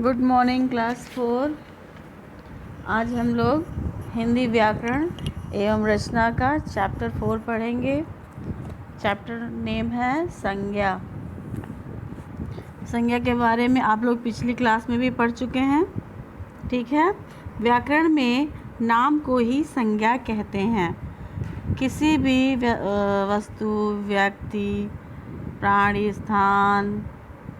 Good morning class 4। आज हम लोग हिंदी व्याकरण एवं रचना का चैप्टर 4 पढ़ेंगे। चैप्टर नेम है संज्ञा। संज्ञा के बारे में आप लोग पिछली क्लास में भी पढ़ चुके हैं, ठीक है। व्याकरण में नाम को ही संज्ञा कहते हैं। किसी भी वस्तु, व्यक्ति, प्राणी, स्थान,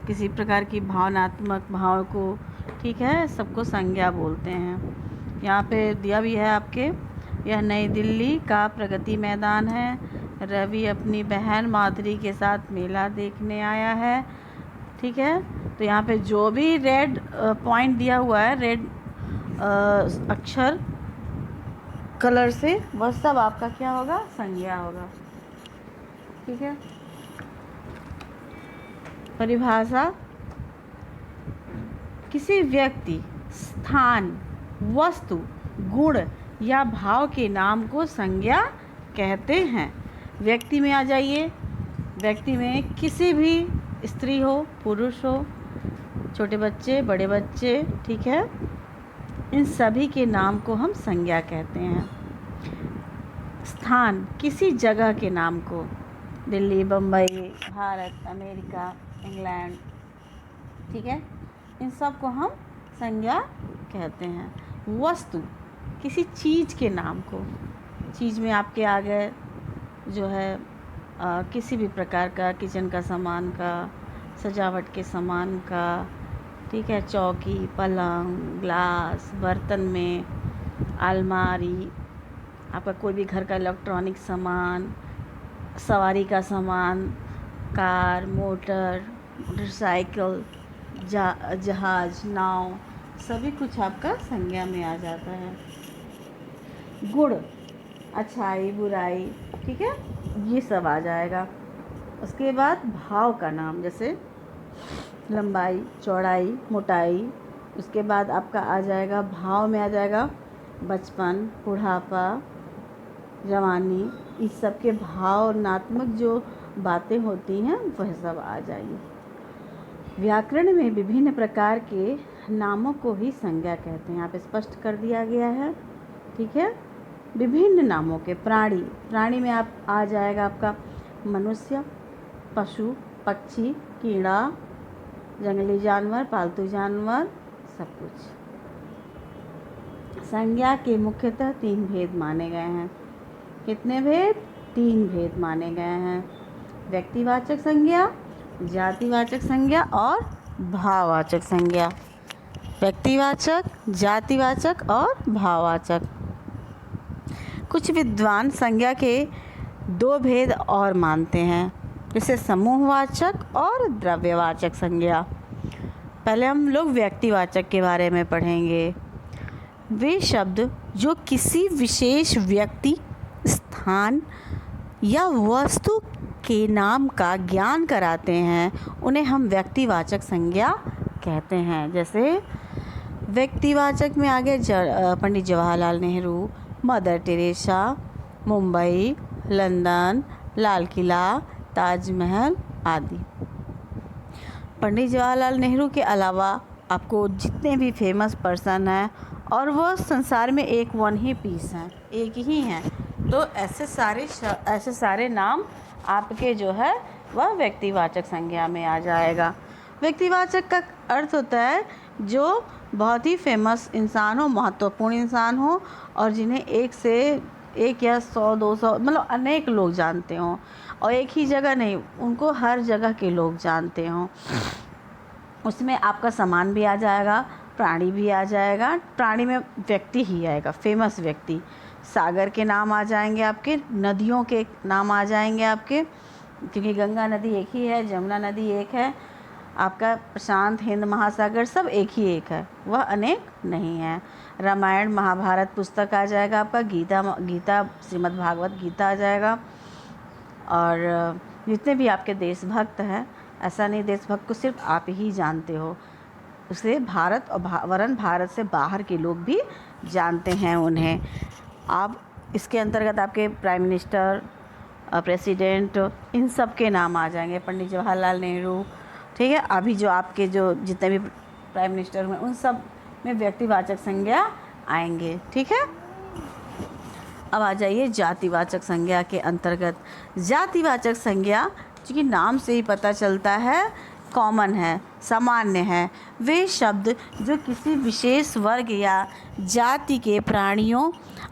किसी प्रकार की भावनात्मक भाव को, ठीक है, सबको संज्ञा बोलते हैं। यहाँ पे दिया भी है आपके, यह नई दिल्ली का प्रगति मैदान है। रवि अपनी बहन माधुरी के साथ मेला देखने आया है, ठीक है। तो यहाँ पे जो भी रेड पॉइंट दिया हुआ है, रेड अक्षर कलर से, वह सब आपका क्या होगा, संज्ञा होगा, ठीक है। परिभाषा: किसी व्यक्ति, स्थान, वस्तु, गुण या भाव के नाम को संज्ञा कहते हैं। व्यक्ति में आ जाइए। व्यक्ति में किसी भी स्त्री हो, पुरुष हो, छोटे बच्चे, बड़े बच्चे, ठीक है, इन सभी के नाम को हम संज्ञा कहते हैं। स्थान: किसी जगह के नाम को, दिल्ली, बम्बई, भारत, अमेरिका, इंग्लैंड, ठीक है, इन सब को हम संज्ञा कहते हैं। वस्तु: किसी चीज़ के नाम को, चीज़ में आपके आ गए जो है किसी भी प्रकार का किचन का सामान का, सजावट के सामान का, ठीक है, चौकी, पलंग, ग्लास, बर्तन में, अलमारी, आपका कोई भी घर का इलेक्ट्रॉनिक सामान, सवारी का सामान, कार, मोटरसाइकिल, जहाज, नाव, सभी कुछ आपका संज्ञा में आ जाता है। गुण: अच्छाई, बुराई, ठीक है, ये सब आ जाएगा। उसके बाद भाव का नाम, जैसे लंबाई, चौड़ाई, मोटाई। उसके बाद आपका आ जाएगा, भाव में आ जाएगा बचपन, बुढ़ापा, जवानी, इस सब के भावनात्मक जो बातें होती हैं वह सब आ जाएंगी। व्याकरण में विभिन्न प्रकार के नामों को ही संज्ञा कहते हैं। यहाँ पे स्पष्ट कर दिया गया है, ठीक है। विभिन्न नामों के प्राणी में आप आ जाएगा आपका मनुष्य, पशु, पक्षी, कीड़ा, जंगली जानवर, पालतू जानवर, सब कुछ। संज्ञा के मुख्यतः 3 भेद माने गए हैं। कितने भेद? 3 भेद माने गए हैं। व्यक्तिवाचक संज्ञा, जातिवाचक संज्ञा और भाववाचक संज्ञा। व्यक्तिवाचक, जातिवाचक और भाववाचक। कुछ विद्वान संज्ञा के 2 भेद और मानते हैं, जैसे समूहवाचक और द्रव्यवाचक संज्ञा। पहले हम लोग व्यक्तिवाचक के बारे में पढ़ेंगे। वे शब्द जो किसी विशेष व्यक्ति, स्थान या वस्तु के नाम का ज्ञान कराते हैं, उन्हें हम व्यक्तिवाचक संज्ञा कहते हैं। जैसे व्यक्तिवाचक में आगे Pandit Jawaharlal Nehru, Mother Teresa, Mumbai, London, Lal Qila, Taj Mahal आदि। पंडित जवाहरलाल नेहरू के अलावा आपको जितने भी फेमस पर्सन हैं, और वो संसार में एक वन ही पीस हैं, एक ही हैं, तो ऐसे सारे नाम आपके जो है वह व्यक्तिवाचक संज्ञा में आ जाएगा। व्यक्तिवाचक का अर्थ होता है जो बहुत ही फेमस इंसान हो, महत्वपूर्ण इंसान हो, और जिन्हें एक से एक या 100-200 मतलब अनेक लोग जानते हों, और एक ही जगह नहीं, उनको हर जगह के लोग जानते हों। उसमें आपका सामान भी आ जाएगा, प्राणी भी आ जाएगा। प्राणी में व्यक्ति ही आएगा, फेमस व्यक्ति। सागर के नाम आ जाएंगे आपके, नदियों के नाम आ जाएंगे आपके, क्योंकि गंगा नदी एक ही है, जमुना नदी एक है, आपका प्रशांत हिंद महासागर सब एक ही एक है, वह अनेक नहीं है। रामायण, महाभारत पुस्तक आ जाएगा आपका, गीता श्रीमद् भागवत गीता आ जाएगा। और जितने भी आपके देशभक्त हैं, ऐसा नहीं देशभक्त को सिर्फ आप ही जानते हो, उसे भारत और वरन भारत से बाहर के लोग भी जानते हैं उन्हें। आप इसके अंतर्गत आपके प्राइम मिनिस्टर, प्रेसिडेंट, इन सब के नाम आ जाएंगे, पंडित जवाहरलाल नेहरू, ठीक है। अभी जो आपके जो जितने भी प्राइम मिनिस्टर हुए, उन सब में व्यक्तिवाचक संज्ञा आएंगे। ठीक है, अब आ जाइए जातिवाचक संज्ञा के अंतर्गत। जातिवाचक संज्ञा, क्योंकि नाम से ही पता चलता है, कॉमन है, सामान्य है। वे शब्द जो किसी विशेष वर्ग या जाति के प्राणियों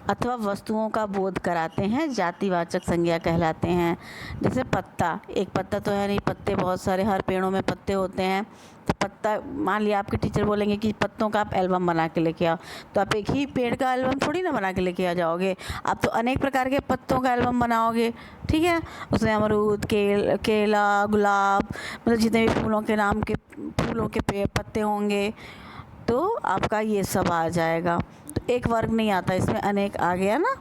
अथवा वस्तुओं का बोध कराते हैं जातिवाचक संज्ञा कहलाते हैं। जैसे पत्ता, एक पत्ता तो है नहीं, पत्ते बहुत सारे, हर पेड़ों में पत्ते होते हैं। तो पत्ता, मान लिया आपके टीचर बोलेंगे कि पत्तों का आप एल्बम बना के लेके आओ, तो आप एक ही पेड़ का एल्बम थोड़ी ना बना के लेके आ जाओगे, आप तो अनेक प्रकार के पत्तों का एल्बम बनाओगे। ठीक है, उसमें अमरूद, केला, गुलाब, मतलब जितने भी फूलों के नाम के फूलों के पत्ते होंगे, तो आपका ये सब आ जाएगा। तो एक वर्ग नहीं आता इसमें, अनेक आ गया ना।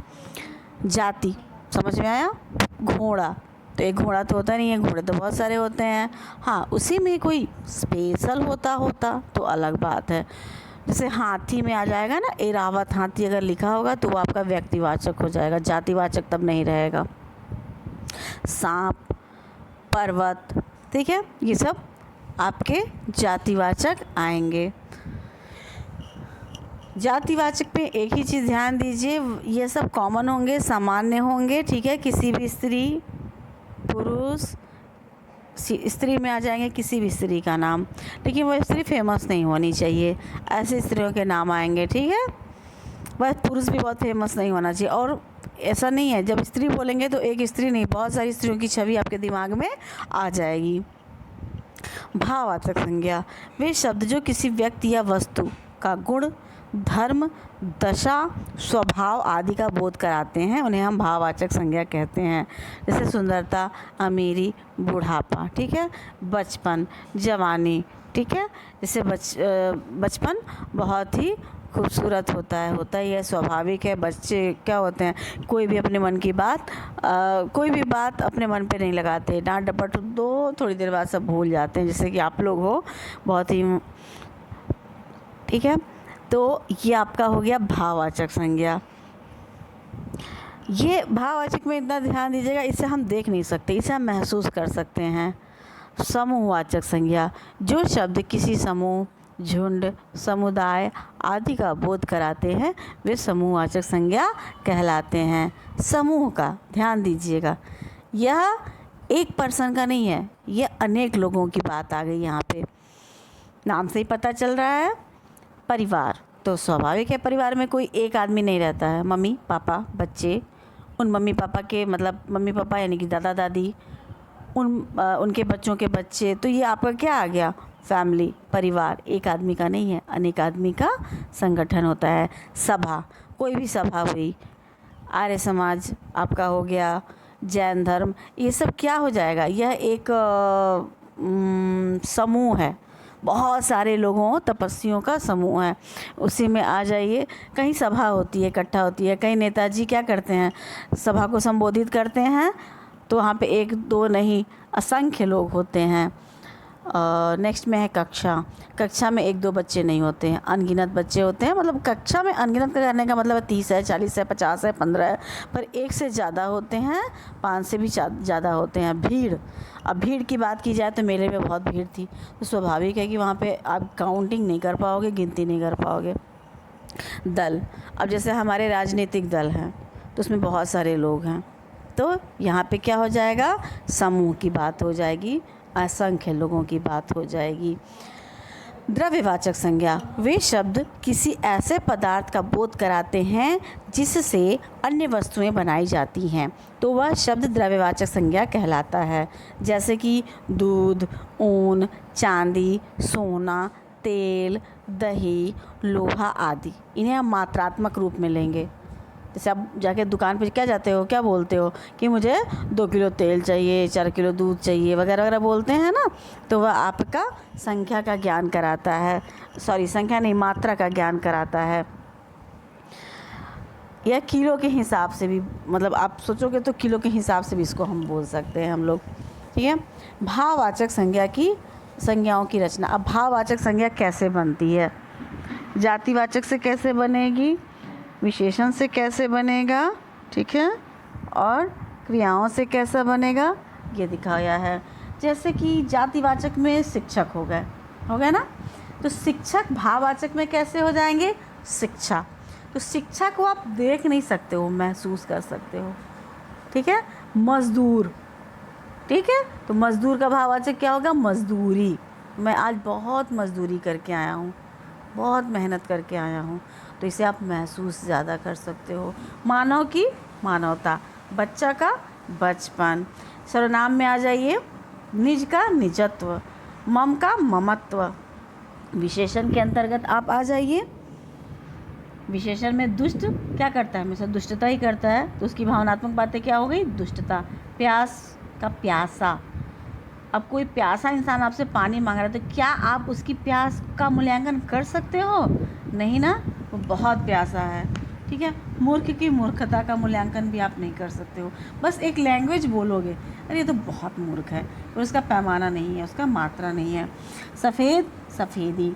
जाति समझ में आया। घोड़ा, तो एक घोड़ा तो होता नहीं है, घोड़े तो बहुत सारे होते हैं। हाँ, उसी में कोई स्पेशल होता तो अलग बात है। जैसे हाथी में आ जाएगा ना, एरावत हाथी अगर लिखा होगा तो वो आपका व्यक्तिवाचक हो जाएगा, जातिवाचक तब नहीं रहेगा। सांप, पर्वत, ठीक है, ये सब आपके जातिवाचक आएंगे। जातिवाचक पे एक ही चीज़ ध्यान दीजिए, ये सब कॉमन होंगे, सामान्य होंगे। ठीक है, किसी भी स्त्री, पुरुष, स्त्री में आ जाएंगे किसी भी स्त्री का नाम, लेकिन वो स्त्री फेमस नहीं होनी चाहिए, ऐसे स्त्रियों के नाम आएंगे। ठीक है, बस पुरुष भी बहुत फेमस नहीं होना चाहिए। और ऐसा नहीं है, जब स्त्री बोलेंगे तो एक स्त्री नहीं, बहुत सारी स्त्रियों की छवि आपके दिमाग में आ जाएगी। भाववाचक संज्ञा, वे शब्द जो किसी व्यक्ति या वस्तु का गुण, धर्म, दशा, स्वभाव आदि का बोध कराते हैं, उन्हें हम भाववाचक संज्ञा कहते हैं। जैसे सुंदरता, अमीरी, बुढ़ापा, ठीक है, बचपन, जवानी, ठीक है। जैसे बचपन बहुत ही खूबसूरत होता ही है, स्वाभाविक है। बच्चे क्या होते हैं, कोई भी अपने मन की बात कोई भी बात अपने मन पे नहीं लगाते, डांट डपट दो, थोड़ी देर बाद सब भूल जाते हैं, जैसे कि आप लोग हो, बहुत ही। ठीक है, तो ये आपका हो गया भाववाचक संज्ञा। ये भाववाचक में इतना ध्यान दीजिएगा, इसे हम देख नहीं सकते, इसे हम महसूस कर सकते हैं। समूहवाचक संज्ञा, जो शब्द किसी समूह, झुंड, समुदाय आदि का बोध कराते हैं, वे समूहवाचक संज्ञा कहलाते हैं। समूह का ध्यान दीजिएगा, यह एक पर्सन का नहीं है, यह अनेक लोगों की बात आ गई यहाँ पे, नाम से ही पता चल रहा है। परिवार, तो स्वाभाविक है परिवार में कोई एक आदमी नहीं रहता है, मम्मी पापा बच्चे, उन मम्मी पापा के मतलब मम्मी पापा यानी कि दादा दादी, उनके बच्चों के बच्चे, तो ये आपका क्या आ गया, फैमिली, परिवार। एक आदमी का नहीं है, अनेक आदमी का संगठन होता है। सभा, कोई भी सभा हुई, आर्य समाज आपका हो गया, जैन धर्म, ये सब क्या हो जाएगा, यह एक समूह है, बहुत सारे लोगों तपस्वियों का समूह है, उसी में आ जाइए। कहीं सभा होती है, इकट्ठा होती है, कहीं नेताजी क्या करते हैं, सभा को संबोधित करते हैं, तो वहाँ पे एक दो नहीं असंख्य लोग होते हैं। नेक्स्ट में है कक्षा, कक्षा में एक दो बच्चे नहीं होते हैं, अनगिनत बच्चे होते हैं। मतलब कक्षा में अनगिनत करने का मतलब 30 है, 40 है, 50 है, 15 है, पर एक से ज़्यादा होते हैं, 5 से भी ज़्यादा होते हैं। भीड़, अब भीड़ की बात की जाए तो मेले में बहुत भीड़ थी, तो स्वाभाविक है कि वहाँ पे आप काउंटिंग नहीं कर पाओगे, गिनती नहीं कर पाओगे। दल, अब जैसे हमारे राजनीतिक दल हैं तो उसमें बहुत सारे लोग हैं, तो यहाँ पे क्या हो जाएगा, समूह की बात हो जाएगी, असंख्य लोगों की बात हो जाएगी। द्रव्यवाचक संज्ञा, वे शब्द किसी ऐसे पदार्थ का बोध कराते हैं जिससे अन्य वस्तुएं बनाई जाती हैं, तो वह शब्द द्रव्यवाचक संज्ञा कहलाता है। जैसे कि दूध, ऊन, चांदी, सोना, तेल, दही, लोहा आदि, इन्हें हम मात्रात्मक रूप में लेंगे। जैसे आप जाके दुकान पे क्या जाते हो, क्या बोलते हो कि मुझे 2 किलो तेल चाहिए, 4 किलो दूध चाहिए, वगैरह वगैरह बोलते हैं ना, तो वह आपका संख्या का ज्ञान कराता है, संख्या नहीं, मात्रा का ज्ञान कराता है। या किलो के हिसाब से भी, मतलब आप सोचोगे तो किलो के हिसाब से भी इसको हम बोल सकते हैं हम लोग। ठीक है, भाववाचक संज्ञा की संज्ञाओं की रचना। अब भाववाचक संज्ञा कैसे बनती है, जातिवाचक से कैसे बनेगी, विशेषण से कैसे बनेगा, ठीक है, और क्रियाओं से कैसा बनेगा, ये दिखाया है। जैसे कि जातिवाचक में शिक्षक हो गए ना, तो शिक्षक भाववाचक में कैसे हो जाएंगे? शिक्षा। तो शिक्षा को आप देख नहीं सकते हो, महसूस कर सकते हो। ठीक है। मजदूर, ठीक है, तो मजदूर का भाववाचक क्या होगा? मजदूरी। मैं आज बहुत मजदूरी करके आया हूँ, बहुत मेहनत करके आया हूँ, तो इसे आप महसूस ज़्यादा कर सकते हो। मानव की मानवता, बच्चा का बचपन। सर्वनाम में आ जाइए, निज का निजत्व, मम का ममत्व। विशेषण के अंतर्गत आप आ जाइए। विशेषण में दुष्ट क्या करता है? हमेशा दुष्टता ही करता है, तो उसकी भावनात्मक बातें क्या हो गई? दुष्टता। प्यास का प्यासा, अब कोई प्यासा इंसान आपसे पानी मांग रहा है, तो क्या आप उसकी प्यास का मूल्यांकन कर सकते हो? नहीं ना, वो बहुत प्यासा है। ठीक है। मूर्ख की मूर्खता का मूल्यांकन भी आप नहीं कर सकते हो। बस एक लैंग्वेज बोलोगे, अरे ये तो बहुत मूर्ख है, पर उसका पैमाना नहीं है, उसका मात्रा नहीं है। सफ़ेद, सफ़ेदी।